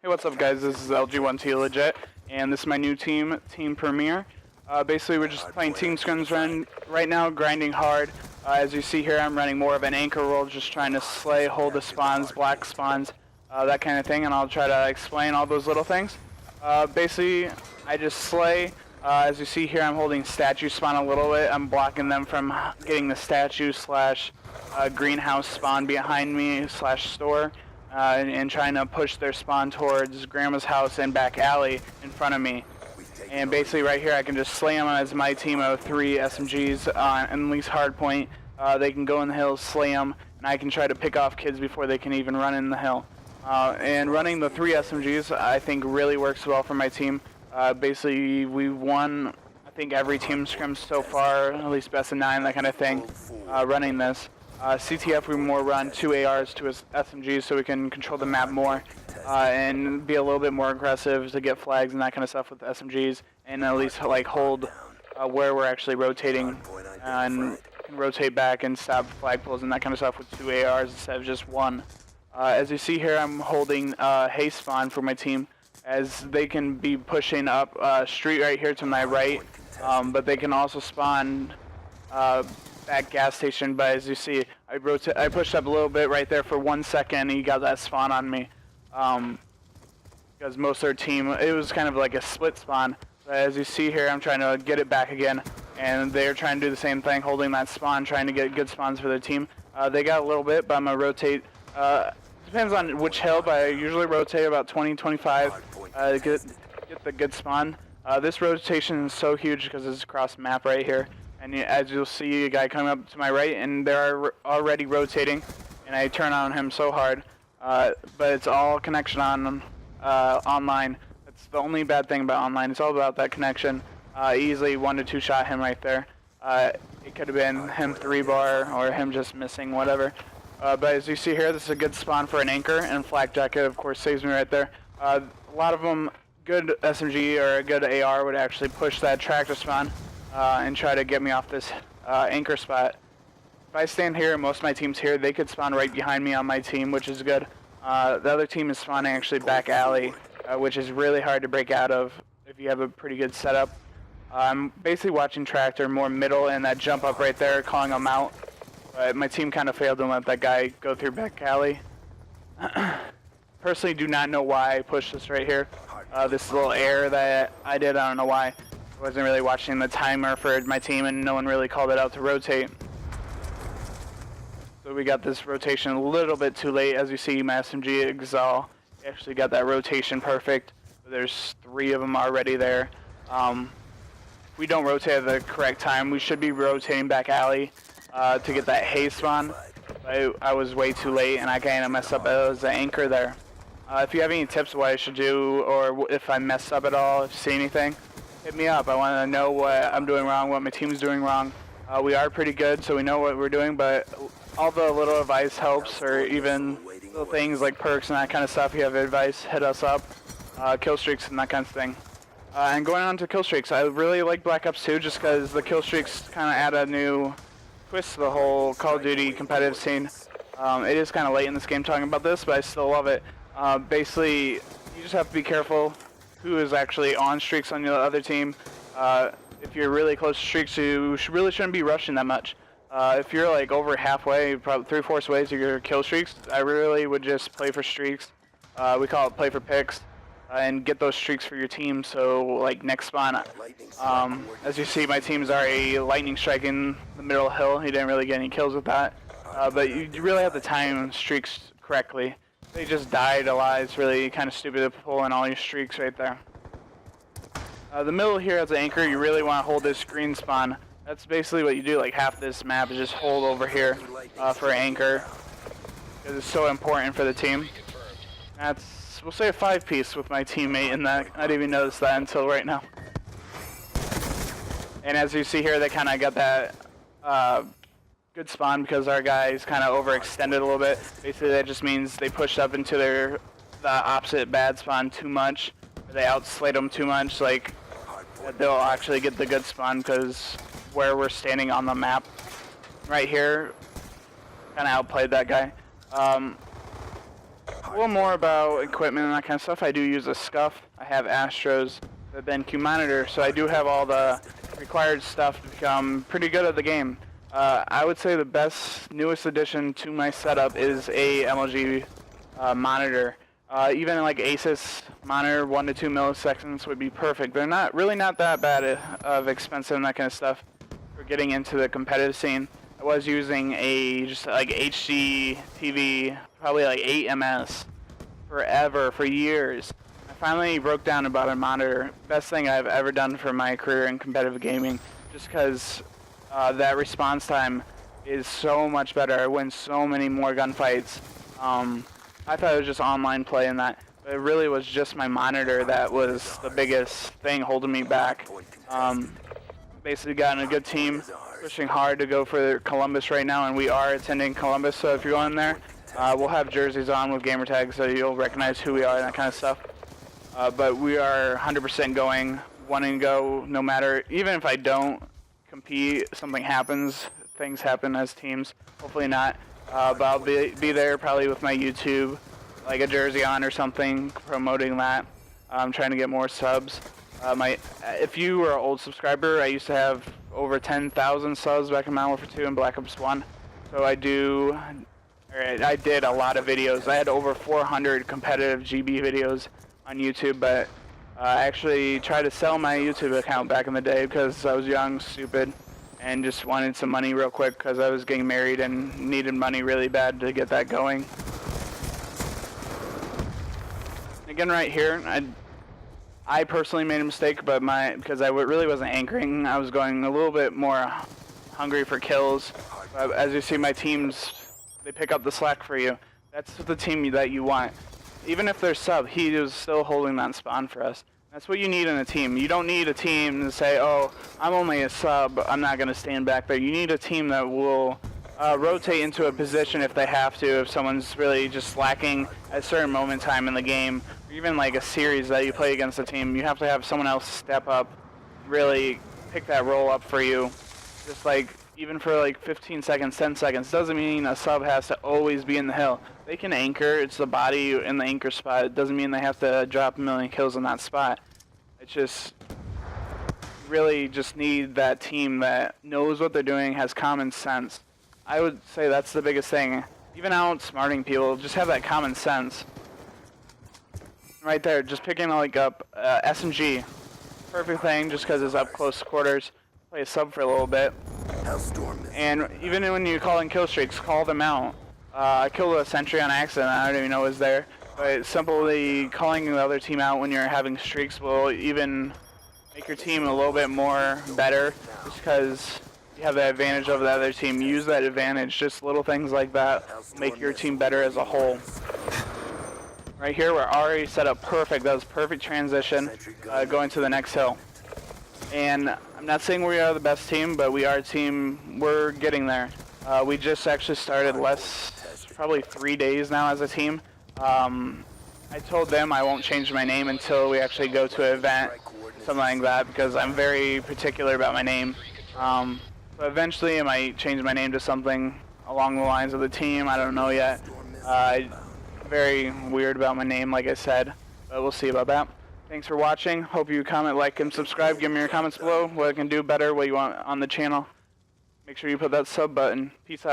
Hey, what's up, guys? This is LG1T legit, and this is my new team, Team Premier. Basically, we're just playing team scrims right now, grinding hard. As you see here, I'm running more of an anchor role, just trying to slay, hold the spawns, black spawns, that kind of thing, and I'll try to explain all those little things. Basically, I just slay. As you see here, I'm holding statue spawn a little bit. I'm blocking them from getting the statue slash greenhouse spawn behind me slash store. And trying to push their spawn towards Grandma's house and back alley in front of me. And basically right here I can just slay them as my team of 3 SMGs on at least hardpoint. They can go in the hills, slay them, and I can try to pick off kids before they can even run in the hill. And running the 3 SMGs I think really works well for my team. Basically we won I think every team scrim so far, at least best of 9, that kind of thing, running this. CTF we more run 2 ARs to SMGs so we can control the map more and be a little bit more aggressive to get flags and that kind of stuff with the SMGs, and at least like hold where we're actually rotating and can rotate back and stop flag pulls and that kind of stuff with 2 ARs instead of just 1. As you see here, I'm holding haste spawn for my team as they can be pushing up street right here to my right, but they can also spawn that gas station. But as you see, I pushed up a little bit right there for 1 second and he got that spawn on me, because most of their team, it was kind of like a split spawn. But as you see here, I'm trying to get it back again, and they're trying to do the same thing, holding that spawn, trying to get good spawns for their team. They got a little bit, but I'm gonna rotate. Depends on which hill, but I usually rotate about 20-25 get the good spawn. This rotation is so huge because it's across the map right here. And as you'll see, a guy coming up to my right, and they're already rotating, and I turn on him so hard. But it's all connection on online. That's the only bad thing about online. It's all about that connection. Easily 1 to 2 shot him right there. It could have been him 3-bar or him just missing, whatever. But as you see here, this is a good spawn for an anchor, and flak jacket, of course, saves me right there. A lot of them, good SMG or a good AR would actually push that tractor spawn. And try to get me off this anchor spot. If I stand here, most of my team's here, they could spawn right behind me on my team, which is good. The other team is spawning actually back alley, which is really hard to break out of if you have a pretty good setup. I'm basically watching tractor more middle and that jump up right there, calling them out. But my team kind of failed to let that guy go through back alley. Personally, do not know why I pushed this right here. This little error that I did, I don't know why. I wasn't really watching the timer for my team, and no one really called it out to rotate. So we got this rotation a little bit too late. As you see, my SMG Exal actually got that rotation perfect. There's 3 of them already there. If we don't rotate at the correct time, we should be rotating back alley to get that haze spawn. But I was way too late, and I kind of messed up as an anchor there. If you have any tips what I should do, or if I messed up at all, if you see anything, hit me up. I want to know what I'm doing wrong, what my team's doing wrong. We are pretty good, so we know what we're doing, but all the little advice helps, or even little things like perks and that kind of stuff. If you have advice, hit us up. Kill streaks and that kind of thing. And going on to kill streaks, I really like Black Ops 2 just because the kill streaks kind of add a new twist to the whole Call of Duty competitive scene. It is kind of late in this game talking about this, but I still love it. Basically, you just have to be careful who is actually on streaks on the other team. If you're really close to streaks, you really shouldn't be rushing that much. If you're like over halfway, probably 3/4 ways of your kill streaks, I really would just play for streaks. We call it play for picks, and get those streaks for your team. So like next spawn, as you see, my team's already lightning striking the middle hill. He didn't really get any kills with that, but you really have to time streaks correctly. They just died a lot. It's really kind of stupid to pull in all your streaks right there. The middle here as an anchor, you really want to hold this green spawn. That's basically what you do. Like half this map is just hold over here for an anchor, because it's so important for the team. That's, we'll say, a 5-piece with my teammate in that. I didn't even notice that until right now. And as you see here, they kind of got that good spawn because our guys kind of overextended a little bit. Basically, that just means they pushed up into the opposite bad spawn too much. They outslayed them too much. Like they'll actually get the good spawn because where we're standing on the map, right here, kind of outplayed that guy. A little more about equipment and that kind of stuff. I do use a Scuff. I have Astros, the BenQ monitor, so I do have all the required stuff to become pretty good at the game. I would say the best, newest addition to my setup is a MLG monitor. Even like Asus monitor, 1 to 2 milliseconds would be perfect. They're really not that bad of expensive and that kind of stuff for getting into the competitive scene. I was using a just like HD TV, probably like 8 ms forever, for years. I finally broke down about a monitor. Best thing I've ever done for my career in competitive gaming, just because that response time is so much better. I win so many more gunfights. I thought it was just online play and that, but it really was just my monitor that was the biggest thing holding me back. Basically got in a good team, pushing hard to go for Columbus right now, and we are attending Columbus, so if you're going there, we'll have jerseys on with gamer tags so you'll recognize who we are and that kind of stuff. But we are 100% going, wanting to go no matter, even if I don't compete, something happens, things happen as teams, hopefully not. But I'll be there probably with my YouTube, like a jersey on or something, promoting that. I'm trying to get more subs. If you were an old subscriber, I used to have over 10,000 subs back in Modern Warfare 2 and Black Ops 1. So I did a lot of videos. I had over 400 competitive GB videos on YouTube, but I actually tried to sell my YouTube account back in the day because I was young, stupid, and just wanted some money real quick because I was getting married and needed money really bad to get that going. Again, right here, I personally made a mistake, but because I really wasn't anchoring, I was going a little bit more hungry for kills. But as you see, my teams, they pick up the slack for you. That's the team that you want. Even if they're sub, he was still holding that spawn for us. That's what you need in a team. You don't need a team to say, oh, I'm only a sub, I'm not going to stand back there. You need a team that will rotate into a position if they have to, if someone's really just slacking at a certain moment in time in the game, or even like a series that you play against a team. You have to have someone else step up, really pick that role up for you. Just like, even for like 15 seconds, 10 seconds, doesn't mean a sub has to always be in the hill. They can anchor, it's the body in the anchor spot. It doesn't mean they have to drop a million kills in that spot. It's just, really just need that team that knows what they're doing, has common sense. I would say that's the biggest thing. Even outsmarting people, just have that common sense. Right there, just picking like up SMG. Perfect thing, just because it's up close quarters. Play a sub for a little bit. And even when you call in kill streaks, call them out. I killed a sentry on accident, I don't even know it was there. But simply calling the other team out when you're having streaks will even make your team a little bit more better, just because you have the advantage over the other team. Use that advantage. Just little things like that will make your team better as a whole. Right here, we're already set up perfect. That was perfect transition going to the next hill. And I'm not saying we are the best team, but we are a team. We're getting there. We just actually started probably 3 days now as a team. I told them I won't change my name until we actually go to an event, something like that, because I'm very particular about my name. But eventually I might change my name to something along the lines of the team. I don't know yet. Very weird about my name, like I said, but we'll see about that. Thanks for watching. Hope you comment, like, and subscribe. Give me your comments below, what I can do better, what you want on the channel. Make sure you put that sub button. Peace out.